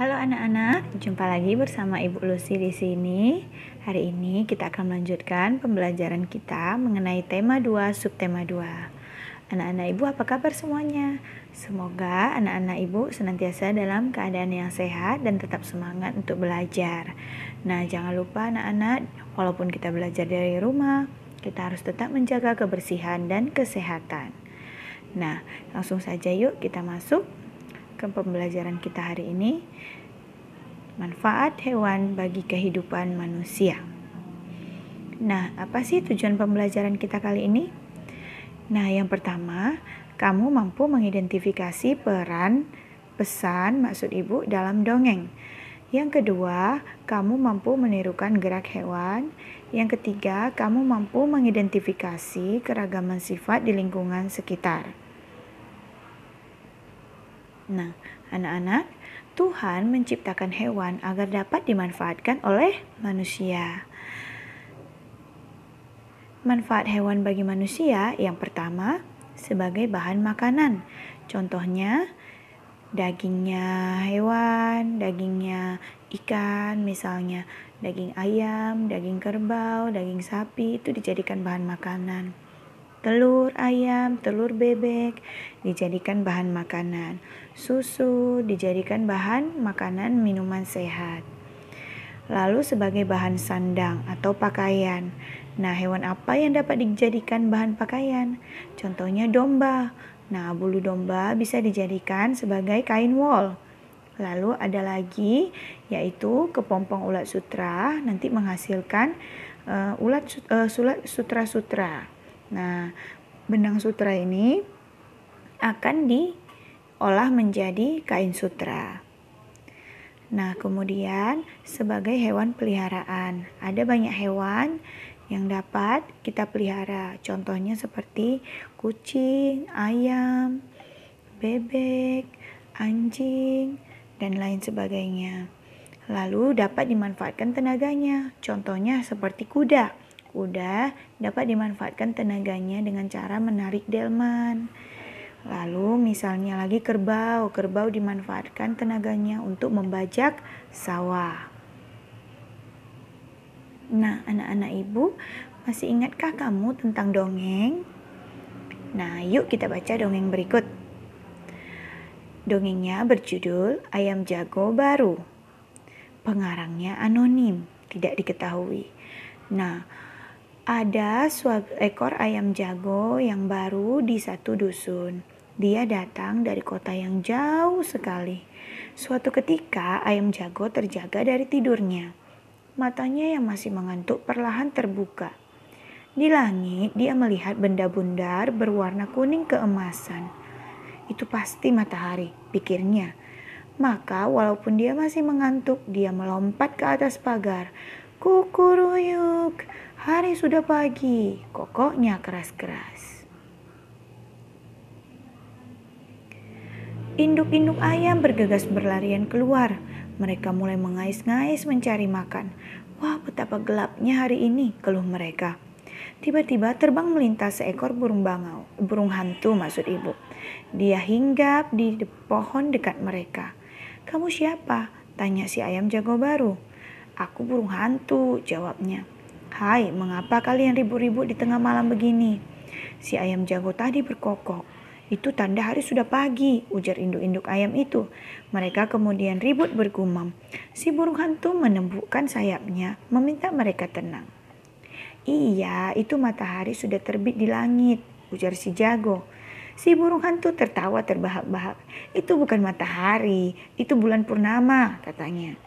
Halo anak-anak, jumpa lagi bersama Ibu Lucy di sini. Hari ini kita akan melanjutkan pembelajaran kita mengenai tema 2, subtema 2. Anak-anak Ibu, apa kabar semuanya? Semoga anak-anak Ibu senantiasa dalam keadaan yang sehat dan tetap semangat untuk belajar. Nah, jangan lupa anak-anak, walaupun kita belajar dari rumah, kita harus tetap menjaga kebersihan dan kesehatan. Nah, langsung saja yuk kita masuk ke pembelajaran kita hari ini. Manfaat hewan bagi kehidupan manusia. Nah, apa sih tujuan pembelajaran kita kali ini? Nah, yang pertama, kamu mampu mengidentifikasi peran, pesan, maksud ibu dalam dongeng. Yang kedua, kamu mampu menirukan gerak hewan. Yang ketiga, kamu mampu mengidentifikasi keragaman sifat di lingkungan sekitar. Nah, anak-anak, Tuhan menciptakan hewan agar dapat dimanfaatkan oleh manusia. Manfaat hewan bagi manusia yang pertama, sebagai bahan makanan. Contohnya, dagingnya hewan, dagingnya ikan, misalnya daging ayam, daging kerbau, daging sapi, itu dijadikan bahan makanan. Telur ayam, telur bebek dijadikan bahan makanan. Susu dijadikan bahan makanan minuman sehat. Lalu sebagai bahan sandang atau pakaian. Nah, hewan apa yang dapat dijadikan bahan pakaian? Contohnya domba. Nah, bulu domba bisa dijadikan sebagai kain wol. Lalu ada lagi yaitu kepompong ulat sutra nanti menghasilkan sutra-sutra. Nah, benang sutra ini akan diolah menjadi kain sutra. Nah, kemudian sebagai hewan peliharaan, ada banyak hewan yang dapat kita pelihara. Contohnya seperti kucing, ayam, bebek, anjing, dan lain sebagainya. Lalu dapat dimanfaatkan tenaganya. Contohnya seperti kuda. Kuda dapat dimanfaatkan tenaganya dengan cara menarik delman. Lalu misalnya lagi kerbau. Kerbau dimanfaatkan tenaganya untuk membajak sawah. Nah, anak-anak ibu, masih ingatkah kamu tentang dongeng? Nah, yuk kita baca dongeng berikut. Dongengnya berjudul Ayam Jago Baru. Pengarangnya anonim, tidak diketahui. Nah, ada suatu ekor ayam jago yang baru di satu dusun. Dia datang dari kota yang jauh sekali. Suatu ketika ayam jago terjaga dari tidurnya. Matanya yang masih mengantuk perlahan terbuka. Di langit dia melihat benda bundar berwarna kuning keemasan. Itu pasti matahari, pikirnya. Maka walaupun dia masih mengantuk, dia melompat ke atas pagar. Kukuruyuk, hari sudah pagi, kokoknya keras-keras. Induk-induk ayam bergegas berlarian keluar. Mereka mulai mengais-ngais mencari makan. Wah, betapa gelapnya hari ini, keluh mereka. Tiba-tiba terbang melintas seekor burung bangau, burung hantu maksud ibu. Dia hinggap di pohon dekat mereka. Kamu siapa? Tanya si ayam jago baru. Aku burung hantu, jawabnya. Hai, mengapa kalian ribut-ribut di tengah malam begini? Si ayam jago tadi berkokok. Itu tanda hari sudah pagi, ujar induk-induk ayam itu. Mereka kemudian ribut bergumam. Si burung hantu menembukkan sayapnya, meminta mereka tenang. Iya, itu matahari sudah terbit di langit, ujar si jago. Si burung hantu tertawa terbahak-bahak. Itu bukan matahari, itu bulan purnama, katanya.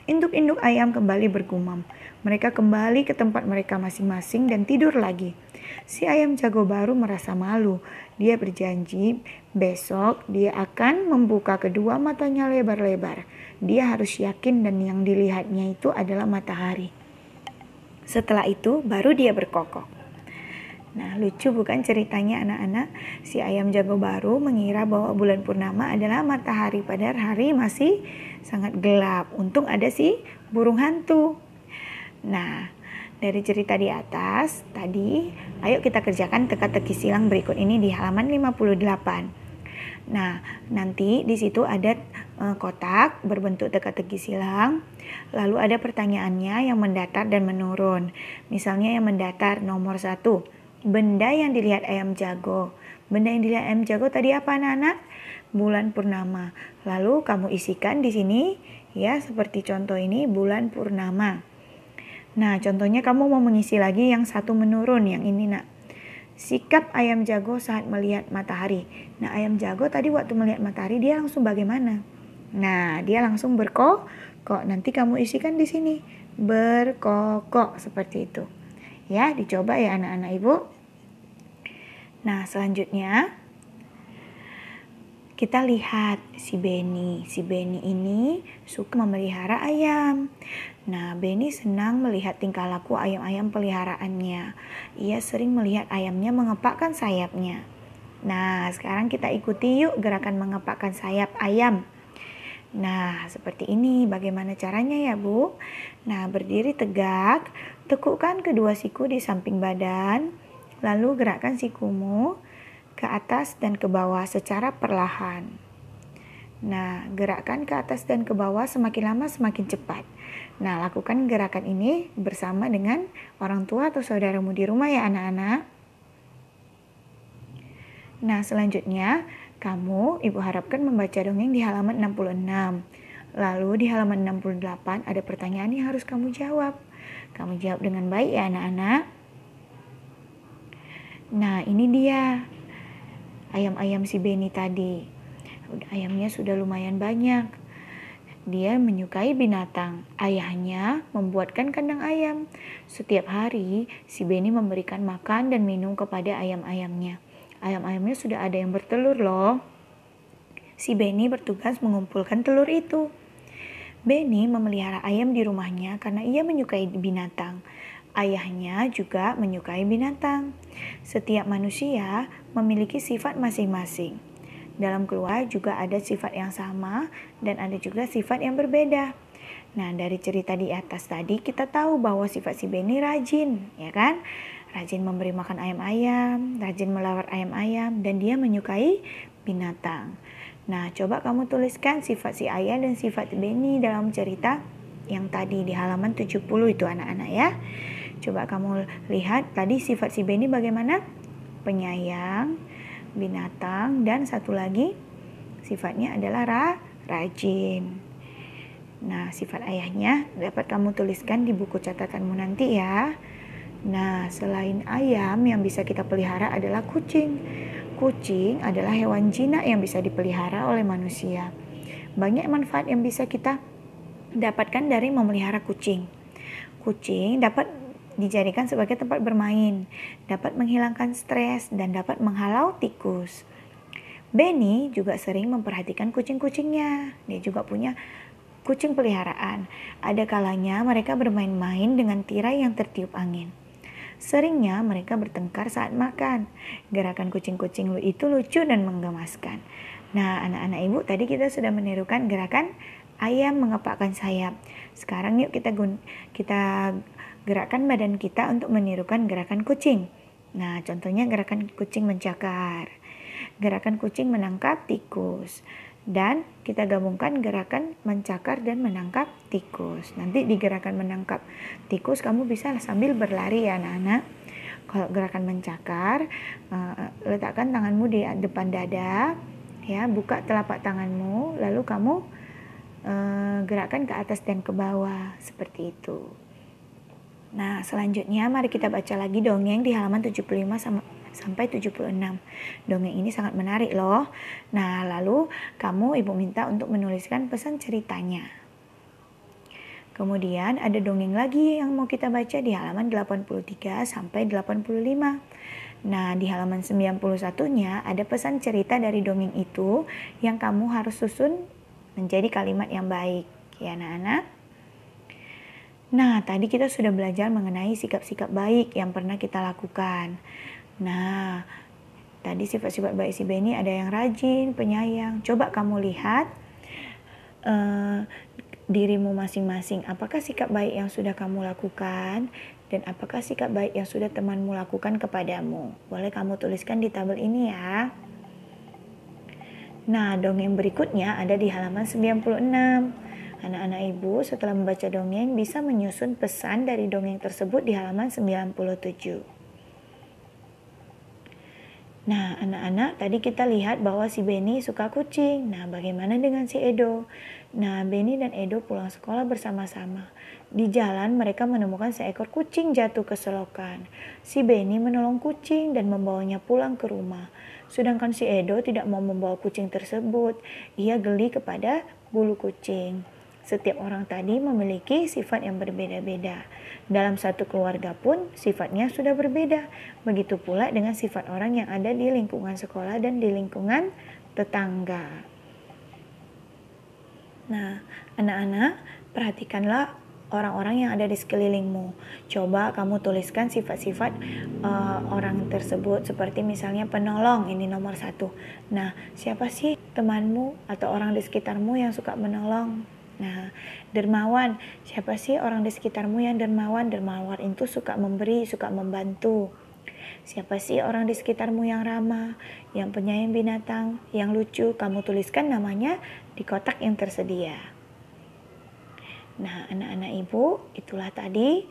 Induk-induk ayam kembali bergumam. Mereka kembali ke tempat mereka masing-masing dan tidur lagi. Si ayam jago baru merasa malu. Dia berjanji besok dia akan membuka kedua matanya lebar-lebar. Dia harus yakin dan yang dilihatnya itu adalah matahari. Setelah itu baru dia berkokok. Nah, lucu bukan ceritanya anak-anak? Si ayam jago baru mengira bahwa bulan purnama adalah matahari, padahal hari masih sangat gelap. Untung ada si burung hantu. Nah, dari cerita di atas tadi, ayo kita kerjakan teka-teki silang berikut ini di halaman 58. Nah, nanti di situ ada kotak berbentuk teka-teki silang. Lalu ada pertanyaannya yang mendatar dan menurun. Misalnya yang mendatar nomor 1, benda yang dilihat ayam jago. Benda yang dilihat ayam jago tadi apa anak-anak? Bulan purnama. Lalu kamu isikan di sini ya, seperti contoh ini bulan purnama. Nah, contohnya kamu mau mengisi lagi yang 1 menurun, yang ini nak. Sikap ayam jago saat melihat matahari. Nah, ayam jago tadi waktu melihat matahari dia langsung bagaimana? Nah, dia langsung berkokok. Nanti kamu isikan di sini. Berkokok seperti itu. Ya, dicoba ya anak-anak Ibu. Nah, selanjutnya kita lihat si Benny. Si Benny ini suka memelihara ayam. Nah, Benny senang melihat tingkah laku ayam-ayam peliharaannya. Ia sering melihat ayamnya mengepakkan sayapnya. Nah, sekarang kita ikuti yuk gerakan mengepakkan sayap ayam. Nah, seperti ini. Bagaimana caranya ya, Bu? Nah, berdiri tegak, tekukkan kedua siku di samping badan, lalu gerakkan sikumu ke atas dan ke bawah secara perlahan. Nah, gerakkan ke atas dan ke bawah semakin lama semakin cepat. Nah, lakukan gerakan ini bersama dengan orang tua atau saudaramu di rumah ya anak-anak. Nah, selanjutnya Ibu harapkan membaca dongeng di halaman 66. Lalu di halaman 68 ada pertanyaan yang harus kamu jawab. Kamu jawab dengan baik ya anak-anak. Nah, ini dia ayam-ayam si Benny tadi. Ayamnya sudah lumayan banyak. Dia menyukai binatang. Ayahnya membuatkan kandang ayam. Setiap hari, si Benny memberikan makan dan minum kepada ayam-ayamnya. Ayam-ayamnya sudah ada yang bertelur loh. Si Benny bertugas mengumpulkan telur itu. Benny memelihara ayam di rumahnya karena ia menyukai binatang. Ayahnya juga menyukai binatang. Setiap manusia memiliki sifat masing-masing. Dalam keluarga juga ada sifat yang sama dan ada juga sifat yang berbeda. Nah, dari cerita di atas tadi kita tahu bahwa sifat si Benny rajin, ya kan? Rajin memberi makan ayam-ayam, rajin melawat ayam-ayam, dan dia menyukai binatang. Nah, coba kamu tuliskan sifat si ayah dan sifat Benny dalam cerita yang tadi di halaman 70 itu anak-anak ya. Coba kamu lihat tadi sifat si Benny bagaimana? Penyayang, binatang, dan satu lagi sifatnya adalah rajin. Nah, sifat ayahnya dapat kamu tuliskan di buku catatanmu nanti ya. Nah, selain ayam yang bisa kita pelihara adalah kucing. Kucing adalah hewan jinak yang bisa dipelihara oleh manusia. Banyak manfaat yang bisa kita dapatkan dari memelihara kucing. Kucing dapat dijadikan sebagai tempat bermain, dapat menghilangkan stres, dan dapat menghalau tikus. Benny juga sering memperhatikan kucing-kucingnya. Dia juga punya kucing peliharaan. Ada kalanya mereka bermain-main dengan tirai yang tertiup angin. Seringnya mereka bertengkar saat makan. Gerakan kucing-kucing itu lucu dan menggemaskan. Nah, anak-anak Ibu, tadi kita sudah menirukan gerakan ayam mengepakkan sayap. Sekarang yuk kita gerakkan badan kita untuk menirukan gerakan kucing. Nah, contohnya gerakan kucing mencakar, gerakan kucing menangkap tikus, dan kita gabungkan gerakan mencakar dan menangkap tikus. Nanti di gerakan menangkap tikus kamu bisa sambil berlari ya anak-anak. Kalau gerakan mencakar, letakkan tanganmu di depan dada, ya, buka telapak tanganmu, lalu kamu gerakkan ke atas dan ke bawah seperti itu. Nah, selanjutnya mari kita baca lagi dongeng di halaman 75 sampai 76. Dongeng ini sangat menarik loh. Nah, lalu Ibu minta untuk menuliskan pesan ceritanya. Kemudian ada dongeng lagi yang mau kita baca di halaman 83 sampai 85. Nah, di halaman 91-nya ada pesan cerita dari dongeng itu yang kamu harus susun menjadi kalimat yang baik. Ya, anak-anak. Nah, tadi kita sudah belajar mengenai sikap-sikap baik yang pernah kita lakukan. Nah, tadi sifat-sifat baik si Benny ada yang rajin, penyayang. Coba kamu lihat dirimu masing-masing. Apakah sikap baik yang sudah kamu lakukan dan apakah sikap baik yang sudah temanmu lakukan kepadamu? Boleh kamu tuliskan di tabel ini ya. Nah, dongeng berikutnya ada di halaman 96. Anak-anak ibu setelah membaca dongeng bisa menyusun pesan dari dongeng tersebut di halaman 97. Nah, anak-anak, tadi kita lihat bahwa si Benny suka kucing. Nah, bagaimana dengan si Edo? Nah, Benny dan Edo pulang sekolah bersama-sama. Di jalan, mereka menemukan seekor kucing jatuh ke selokan. Si Benny menolong kucing dan membawanya pulang ke rumah. Sedangkan si Edo tidak mau membawa kucing tersebut. Ia geli kepada bulu kucing. Setiap orang tadi memiliki sifat yang berbeda-beda. Dalam satu keluarga pun sifatnya sudah berbeda. Begitu pula dengan sifat orang yang ada di lingkungan sekolah dan di lingkungan tetangga. Nah, anak-anak, perhatikanlah orang-orang yang ada di sekelilingmu. Coba kamu tuliskan sifat-sifat orang tersebut, seperti misalnya penolong, ini nomor 1. Nah, siapa sih temanmu atau orang di sekitarmu yang suka menolong? Nah, dermawan, siapa sih orang di sekitarmu yang dermawan? Dermawan itu suka memberi, suka membantu. Siapa sih orang di sekitarmu yang ramah, yang penyayang binatang, yang lucu? Kamu tuliskan namanya di kotak yang tersedia. Nah, anak-anak ibu, itulah tadi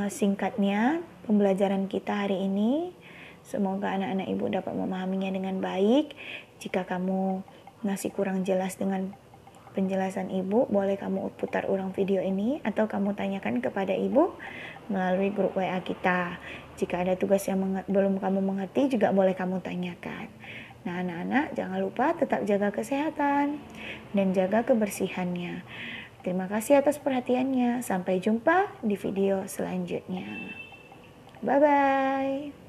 singkatnya pembelajaran kita hari ini. Semoga anak-anak ibu dapat memahaminya dengan baik. Jika kamu masih kurang jelas dengan penjelasan ibu, boleh kamu putar ulang video ini atau kamu tanyakan kepada ibu melalui grup WA kita. Jika ada tugas yang belum kamu mengerti juga boleh kamu tanyakan. Nah, anak-anak jangan lupa tetap jaga kesehatan dan jaga kebersihannya. Terima kasih atas perhatiannya. Sampai jumpa di video selanjutnya. Bye-bye.